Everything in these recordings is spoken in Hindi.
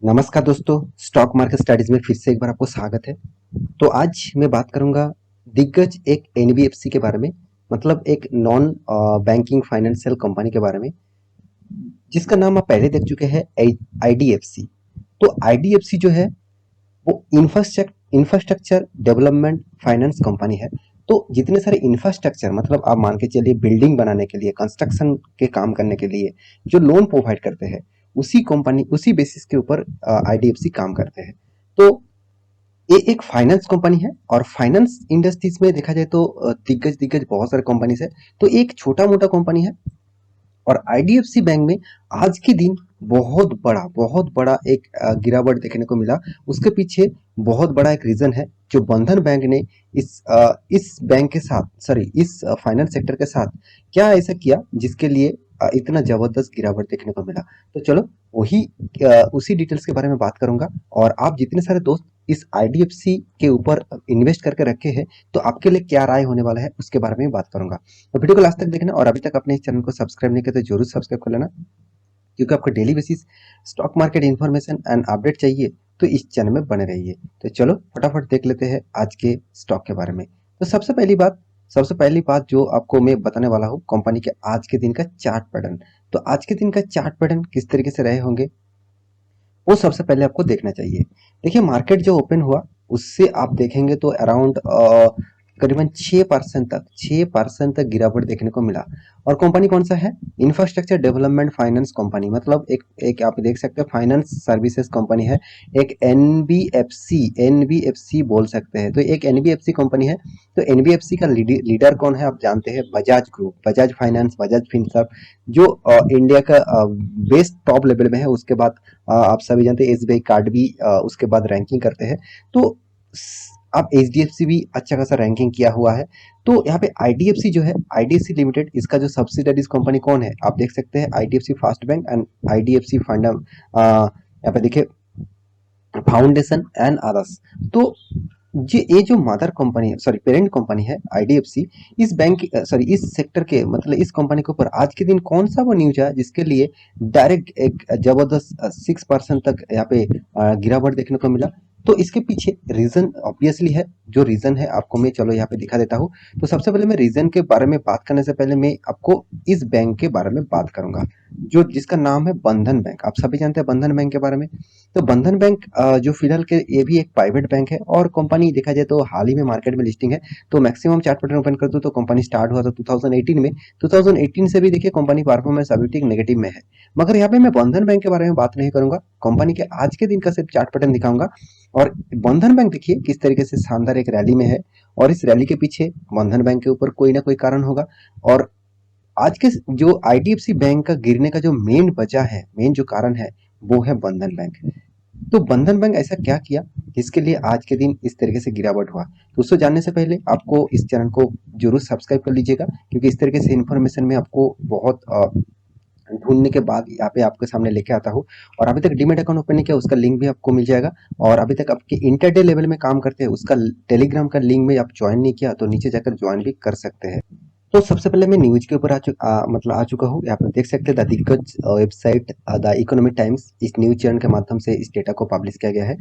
नमस्कार दोस्तों, स्टॉक मार्केट स्टडीज में फिर से एक बार आपको स्वागत है। तो आज मैं बात करूंगा दिग्गज एक एनबीएफसी के बारे में, मतलब एक नॉन बैंकिंग फाइनेंशियल कंपनी के बारे में, जिसका नाम आप पहले देख चुके हैं, आईडीएफसी। तो आईडीएफसी जो है वो इंफ्रास्ट्रक्चर डेवलपमेंट फाइनेंस कंपनी है। तो जितने सारे इंफ्रास्ट्रक्चर, मतलब आप मान के चलिए बिल्डिंग बनाने के लिए, कंस्ट्रक्शन के काम करने के लिए जो लोन प्रोवाइड करते हैं, उसी बेसिस के ऊपर आईडीएफसी काम करते हैं। तो ये एक फाइनेंस कंपनी है, और फाइनेंस इंडस्ट्रीज में देखा जाए तो दिग्गज दिग्गज बहुत सारे कंपनीज है। तो एक छोटा मोटा कंपनी है, और आईडीएफसी बैंक में आज के दिन बहुत बड़ा एक गिरावट देखने को मिला। उसके पीछे बहुत बड़ा एक रीजन है, जो बंधन बैंक ने इस बैंक के साथ, सॉरी, इस फाइनेंस सेक्टर के साथ क्या ऐसा किया जिसके लिए इतना जबरदस्त गिरावट देखने को मिला। तो चलो वही उसी डिटेल्स के बारे में बात करूंगा। और आप जितने सारे दोस्त इस आईडीएफसी के ऊपर इन्वेस्ट करके रखे हैं, तो आपके लिए क्या राय होने वाला है उसके बारे में बात करूंगा। तो वीडियो को लास्ट तक देखना, और अभी तक अपने इस चैनल को सब्सक्राइब नहीं किया तो जरूर सब्सक्राइब कर लेना, क्योंकि आपको daily basis stock market information and update चाहिए तो इस चैनल में बने रहिए। तो चलो फटाफट देख लेते हैं आज के स्टॉक के बारे में। तो सबसे पहली बात जो आपको मैं बताने वाला हूँ, कंपनी के आज के दिन का चार्ट पैटर्न। तो आज के दिन का चार्ट पैटर्न किस तरीके से रहे होंगे, वो सबसे पहले आपको देखना चाहिए। देखिए, मार्केट जो ओपन हुआ उससे आप देखेंगे तो अराउंड करीबन 6% तक गिरावट देखने को मिला। और कंपनी कौन सा है? इंफ्रास्ट्रक्चर डेवलपमेंट फाइनेंस कंपनी, मतलब एक एक आप देख सकते हैं फाइनेंस सर्विसेज कंपनी है। एक एनबीएफसी बोल सकते हैं। तो एक एनबीएफसी कंपनी है। तो एनबीएफसी का लीडर कौन है आप जानते हैं? Bajaj group, Bajaj finance, Bajaj Finserv, जो इंडिया का बेस्ट टॉप लेवल में है। उसके बाद आप सभी जानते हैं एसबीआई कार्ड भी उसके बाद रैंकिंग करते हैं। तो आप एचडीएफसी भी अच्छा खासा रैंकिंग किया हुआ है। तो यहाँ पे आईडीएफसी जो है, आईडीएफसी लिमिटेड, इसका जो सब्सिडरीज कंपनी कौन है आप देख सकते हैं, IDFC fast bank and IDFC fund, यहाँ पे देखिए फाउंडेशन एंड अदर्स। तो ये जो मदर कंपनी है, सॉरी पेरेंट कंपनी है आईडीएफसी, इस बैंक, सॉरी इस सेक्टर के, मतलब इस कंपनी के ऊपर आज के दिन कौन सा वो न्यूज है जिसके लिए डायरेक्ट एक जबरदस्त 6% तक यहाँ पे गिरावट देखने को मिला। तो इसके पीछे रीजन ऑब्वियसली है। जो रीजन है आपको मैं चलो यहाँ पे दिखा देता हूँ। तो सबसे पहले मैं रीजन के बारे में बात करने से पहले मैं आपको इस बैंक के बारे में बात करूंगा, जो जिसका नाम है बंधन बैंक। आप सभी जानते हैं बंधन बैंक के बारे में। तो बंधन बैंक जो फिलहाल के ये भी एक प्राइवेट बैंक है, और कंपनी देखा जाए तो हाल ही में मार्केट में लिस्टिंग है। तो मैक्सिमम चार्ट पैटर्न ओपन कर दो तो कंपनी स्टार्ट हुआ था 2018 में। 2018 से भी देखिए कंपनी परफॉर्मेंस अभी तक नेगेटिव में है। मगर यहाँ पे मैं बंधन बैंक के बारे में बात नहीं करूंगा, कंपनी के आज के दिन का सिर्फ चार्ट पैटर्न दिखाऊंगा। और बंधन बैंक देखिए किस तरीके से शानदार एक रैली में है, और इस रैली के पीछे बंधन बैंक के ऊपर कोई ना कोई कारण होगा। और आज के जो आईडीएफसी बैंक का गिरने का जो मेन वजह है, मेन जो कारण है, वो है बंधन बैंक। तो बंधन बैंक ऐसा क्या किया जिसके लिए आज के दिन इस तरीके से गिरावट हुआ? तो उसको जानने से पहले आपको इस चैनल को जरूर सब्सक्राइब कर लीजिएगा, क्योंकि इस तरीके से इन्फॉर्मेशन में आपको बहुत ढूंढने के बाद यहाँ पे आपके सामने लेके आता हूँ। और अभी तक डीमेट अकाउंट ओपन नहीं किया, उसका लिंक भी आपको मिल जाएगा। और अभी तक आपके इंटरडे लेवल में काम करते हैं, उसका टेलीग्राम का लिंक में आप ज्वाइन नहीं किया तो नीचे जाकर ज्वाइन भी कर सकते हैं। तो सबसे पहले मैं न्यूज के ऊपर मतलब आ चुका हूँ। यहाँ पर देख सकते हैं द दिग्गज वेबसाइट द इकोनॉमिक टाइम्स, इस न्यूज चैनल के माध्यम से इस डेटा को पब्लिश किया गया है।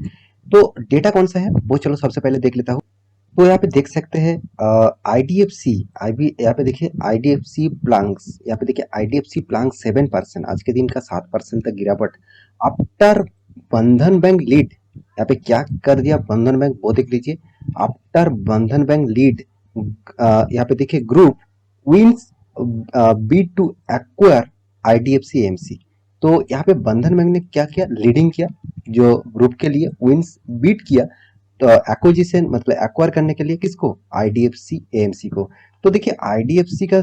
तो डेटा कौन सा है वो चलो सबसे पहले देख लेता हूँ। तो यहाँ पे देख सकते हैं आईडीएफसी, आई यहाँ पे देखिए आईडीएफसी प्लांक्स, यहाँ पे देखिए आईडीएफसी प्लांक 7%, आज के दिन का 7% तक गिरावट आफ्टर बंधन बैंक लीड। यहाँ पे क्या कर दिया बंधन बैंक वो देख लीजिए। आफ्टर बंधन बैंक लीड, यहाँ पे देखिए group wins bid to acquire IDFC MC. तो यहाँ पे बंधन बैंक ने क्या किया, लीडिंग किया, जो ग्रुप के लिए विंस बीट किया। तो एक्विजिशन मतलब एक्वायर करने के लिए किसको? आईडीएफसी एएमसी को। तो देखिए आईडीएफसी का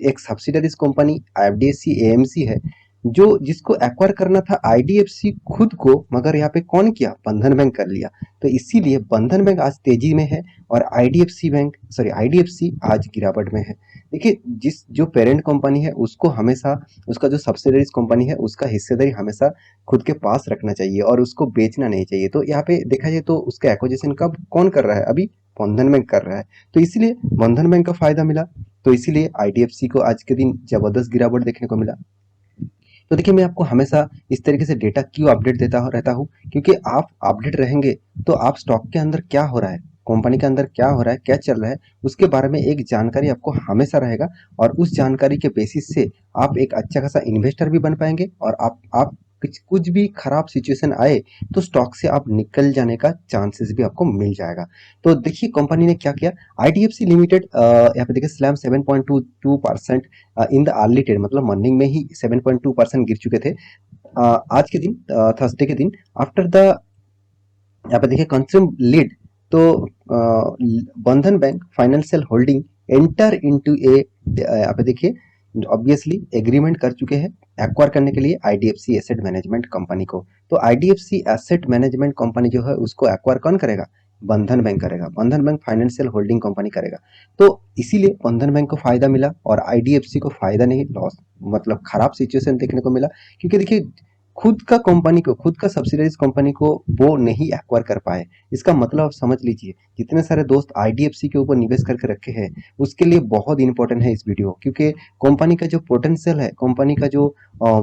एक सब्सिडरीज कंपनी आईडीएफसी एएमसी है, जो जिसको एक्वायर करना था आईडीएफसी खुद को, मगर यहाँ पे कौन किया? बंधन बैंक कर लिया। तो इसीलिए बंधन बैंक आज तेजी में है, और आईडीएफसी आज गिरावट में है। देखिए, जिस जो पेरेंट कंपनी है उसको हमेशा, उसका जो सब्सिडरीज कंपनी है उसका हिस्सेदारी हमेशा खुद के पास रखना चाहिए, और उसको बेचना नहीं चाहिए। तो यहाँ पे देखा जाए तो उसका एक्विजिशन कब कौन कर रहा है? अभी बंधन बैंक कर रहा है। तो इसीलिए बंधन बैंक का फायदा मिला। तो इसीलिए आईडीएफसी को आज के दिन जबरदस्त गिरावट देखने को मिला। तो देखिए मैं आपको हमेशा इस तरीके से डेटा क्यों अपडेट देता रहता हूँ, क्योंकि आप अपडेट रहेंगे तो आप स्टॉक के अंदर क्या हो रहा है, कंपनी के अंदर क्या हो रहा है, क्या चल रहा है, उसके बारे में एक जानकारी आपको हमेशा रहेगा। और उस जानकारी के बेसिस से आप एक अच्छा खासा इन्वेस्टर भी बन पाएंगे। और आप कुछ कुछ भी खराब सिचुएशन आए तो स्टॉक से आप निकल जाने का चांसेस भी आपको मिल जाएगा। तो देखिए कंपनी ने क्या किया, आईडीएफसी लिमिटेड यहाँ पे देखिए slam 7.22% in the early trade, मतलब मॉर्निंग में ही 7.2% गिर चुके थे। आज के दिन थर्सडे के दिन आफ्टर द, यहाँ पे देखिए कंज्यूम लीड, तो Bandhan bank financial holding enter into a, यहाँ पे देखिए ऑब्वियसली एग्रीमेंट कर चुके हैं एक्वायर करने के लिए आईडीएफसी एसेट मैनेजमेंट कंपनी को। तो आईडीएफसी एसेट मैनेजमेंट कंपनी जो है उसको एक्वायर कौन करेगा, बंधन बैंक करेगा, बंधन बैंक फाइनेंशियल होल्डिंग कंपनी करेगा। तो इसीलिए बंधन बैंक को फायदा मिला और आईडीएफसी को फायदा नहीं, लॉस, मतलब खराब सिचुएशन देखने को मिला। क्योंकि देखिए खुद का कंपनी को, खुद का सब्सिडाइज कंपनी को वो नहीं एक्वायर कर पाए। इसका मतलब आप समझ लीजिए जितने सारे दोस्त आईडीएफसी के ऊपर निवेश करके रखे हैं उसके लिए बहुत इंपॉर्टेंट है इस वीडियो, क्योंकि कंपनी का जो पोटेंशियल है, कंपनी का जो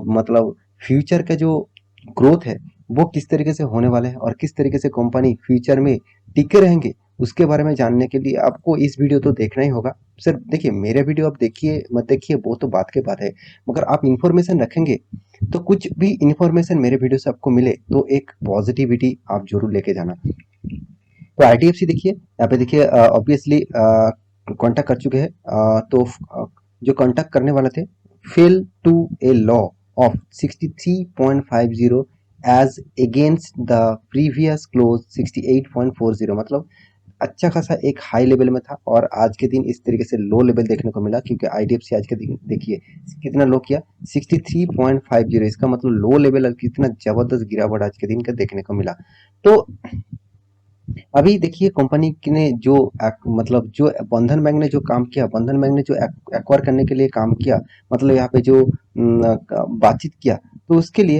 मतलब फ्यूचर का जो ग्रोथ है वो किस तरीके से होने वाला है और किस तरीके से कंपनी फ्यूचर में टिके रहेंगे, उसके बारे में जानने के लिए आपको इस वीडियो तो देखना ही होगा। सिर्फ देखिए मेरे वीडियो आप देखिए मत देखिए वो तो बात के बात है, मगर आप इंफॉर्मेशन रखेंगे तो कुछ भी इंफॉर्मेशन मेरे वीडियो से आपको मिले तो एक पॉजिटिविटी आप जरूर लेके जाना। तो आईडीएफसी देखिए यहाँ पे देखिए ऑब्वियसली कांटेक्ट कर चुके हैं। तो जो कांटेक्ट करने वाले थे fell to a low of 63.50 as against the previous close 68.40, मतलब अच्छा खासा एक हाई लेवल में था और आज के दिन इस तरीके से लो लेवल देखने को मिला। क्योंकि आईडीएफसी आज के दिन देखिए कितना लो किया, 63.50, इसका मतलब लो लेवल कितना जबरदस्त गिरावट आज के दिन का देखने को मिला। तो अभी देखिए कंपनी ने जो मतलब जो बंधन बैंक ने जो काम किया, बंधन बैंक ने जो एक्वायर करने के लिए काम किया, मतलब यहाँ पे जो बातचीत किया, तो उसके लिए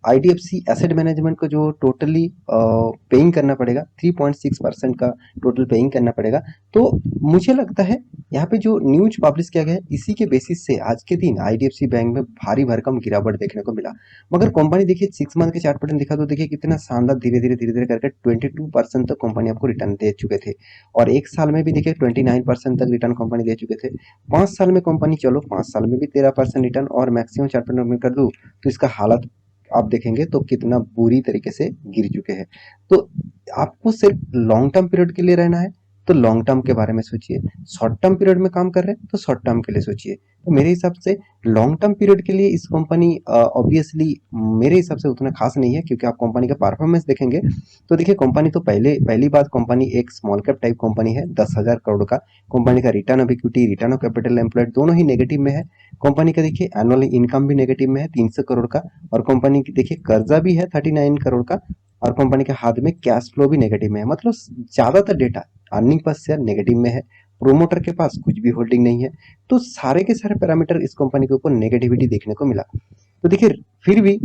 आईडीएफसी एसेट मैनेजमेंट को जो टोटली पेइंग करना पड़ेगा 3.6% का टोटल पेइंग करना पड़ेगा। तो मुझे लगता है यहाँ पे जो न्यूज पब्लिश किया गया है इसी के बेसिस से आज के दिन आईडीएफसी बैंक में भारी भरकम गिरावट देखने को मिला। मगर कंपनी देखिए 6 मंथ के चार्ट पैटर्न दिखा तो देखिए कितना शानदार धीरे धीरे करके 22% तक कंपनी आपको रिटर्न दे चुके थे। और एक साल में भी देखिए 29% तक रिटर्न कंपनी दे चुके थे। 5 साल में कंपनी, चलो 5 साल में भी 13% रिटर्न और मैक्सिमम चार्ट पैटर्न में कर दूं तो इसका हालत आप देखेंगे तो कितना बुरी तरीके से गिर चुके हैं। तो आपको सिर्फ लॉन्ग टर्म पीरियड के लिए रहना है तो लॉन्ग टर्म के बारे में सोचिए, शॉर्ट टर्म पीरियड में काम कर रहे हैं तो शॉर्ट टर्म के लिए सोचिए। तो मेरे हिसाब से लॉन्ग टर्म पीरियड के लिए इस कंपनी ऑब्वियसली मेरे हिसाब से उतना खास नहीं है, क्योंकि आप कंपनी का परफॉर्मेंस देखेंगे तो देखिए कंपनी तो पहली बात कंपनी एक स्मॉल कैप टाइप कंपनी है, 10,000 करोड़ का कंपनी का return of equity, return of capital employed दोनों ही नेगेटिव में है। कंपनी का देखिए एनुअल इनकम भी नेगेटिव में है 300 करोड़ का, और कंपनी की देखिए कर्जा भी है 39 करोड़ का, और कंपनी के हाथ में कैश फ्लो भी नेगेटिव में है। मतलब ज्यादातर data earning per share negative में है, प्रोमोटर के पास कुछ भी होल्डिंग नहीं है। तो सारे के सारे पैरामीटर इस कंपनी के ऊपर नेगेटिविटी देखने को मिला। तो देखिए फिर भी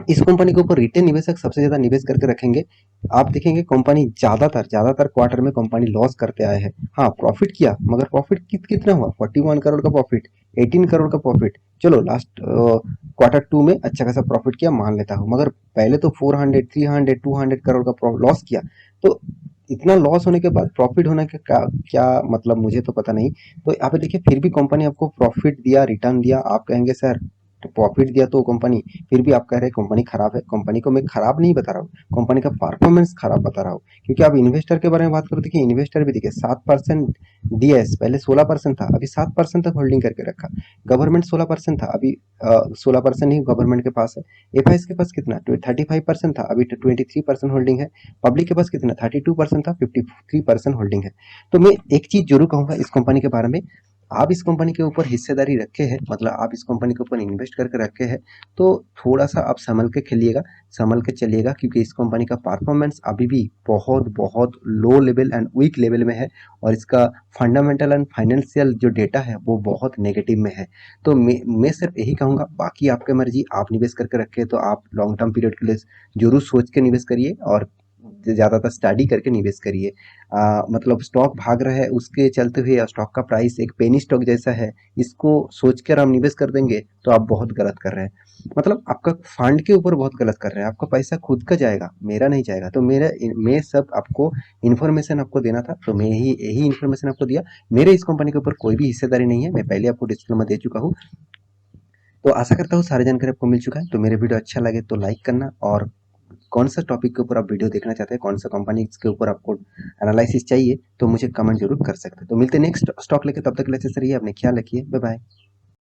इस कंपनी के ऊपर रिटेल निवेशक सबसे ज्यादा निवेश करके रखेंगे। आप देखेंगे कंपनी ज्यादातर क्वार्टर में कंपनी लॉस करते आए हैं। हाँ प्रॉफिट किया, मगर प्रॉफिट कितना हुआ, 41 करोड़ का प्रॉफिट, 18 करोड़ का प्रॉफिट। चलो लास्ट क्वार्टर 2 में अच्छा खासा प्रॉफिट किया मान लेता हूँ, मगर पहले तो 400 300 200 करोड़ का लॉस किया। तो इतना लॉस होने के बाद प्रॉफिट होने का क्या मतलब, मुझे तो पता नहीं। तो यहाँ पे देखिए फिर भी कंपनी आपको प्रॉफिट दिया, रिटर्न दिया, आप कहेंगे सर प्रॉफिट दिया तो कंपनी, फिर भी आप कह रहे हैं कंपनी खराब है। कंपनी को मैं खराब नहीं बता रहा हूँ, कंपनी का परफॉर्मेंस खराब बता रहा हूँ। क्योंकि आप इन्वेस्टर के बारे में बात करो, देखिए इन्वेस्टर भी देखिए 7% डीएस, पहले 16% था अभी 7% तक होल्डिंग करके रखा। गवर्नमेंट 16% था, अभी 16% ही गवर्नमेंट के पास है। एफआईएस के पास कितना 35% था, अभी 23% होल्डिंग है। पब्लिक के पास कितना 32% था, 53% होल्डिंग है। तो मैं एक चीज जरूर कहूंगा इस कंपनी के बारे में, आप इस कंपनी के ऊपर हिस्सेदारी रखे हैं, मतलब आप इस कंपनी के ऊपर इन्वेस्ट करके रखे हैं, तो थोड़ा सा आप संभल के खेलिएगा, संभल के चलिएगा। क्योंकि इस कंपनी का परफॉर्मेंस अभी भी बहुत बहुत low level and weak level में है, और इसका फंडामेंटल एंड फाइनेंशियल जो डेटा है वो बहुत नेगेटिव में है। तो मैं सिर्फ यही कहूँगा, बाकी आपके मर्जी, आप निवेश करके रखे तो आप लॉन्ग टर्म पीरियड के लिए जरूर सोच के निवेश करिए। और ज़्यादातर स्टडी करके निवेश करिए। मतलब स्टॉक भाग रहा है उसके चलते हुए स्टॉक का प्राइस एक पेनी स्टॉक जैसा है, इसको सोच कर आप निवेश कर देंगे तो आप बहुत गलत कर रहे हैं। मतलब आपका फंड के ऊपर बहुत गलत कर रहे हैं, आपका पैसा खुद का जाएगा, मेरा नहीं जाएगा। तो मैं सब आपको इन्फॉर्मेशन आपको देना था, तो मैं यही इन्फॉर्मेशन आपको दिया। मेरे इस कंपनी के ऊपर कोई भी हिस्सेदारी नहीं है, मैं पहले आपको डिस्क्लेमर दे चुका हूँ। तो आशा करता हूँ सारी जानकारी आपको मिल चुका है। तो मेरे वीडियो अच्छा लगे तो लाइक करना, और कौन सा टॉपिक के ऊपर आप वीडियो देखना चाहते हैं, कौन सा कंपनी के ऊपर आपको एनालिसिस चाहिए, तो मुझे कमेंट जरूर कर सकते हैं। तो मिलते हैं नेक्स्ट स्टॉक लेके, तब तक के लिए अच्छे से रहिए, अपने ख्याल रखिए, बाय बाय।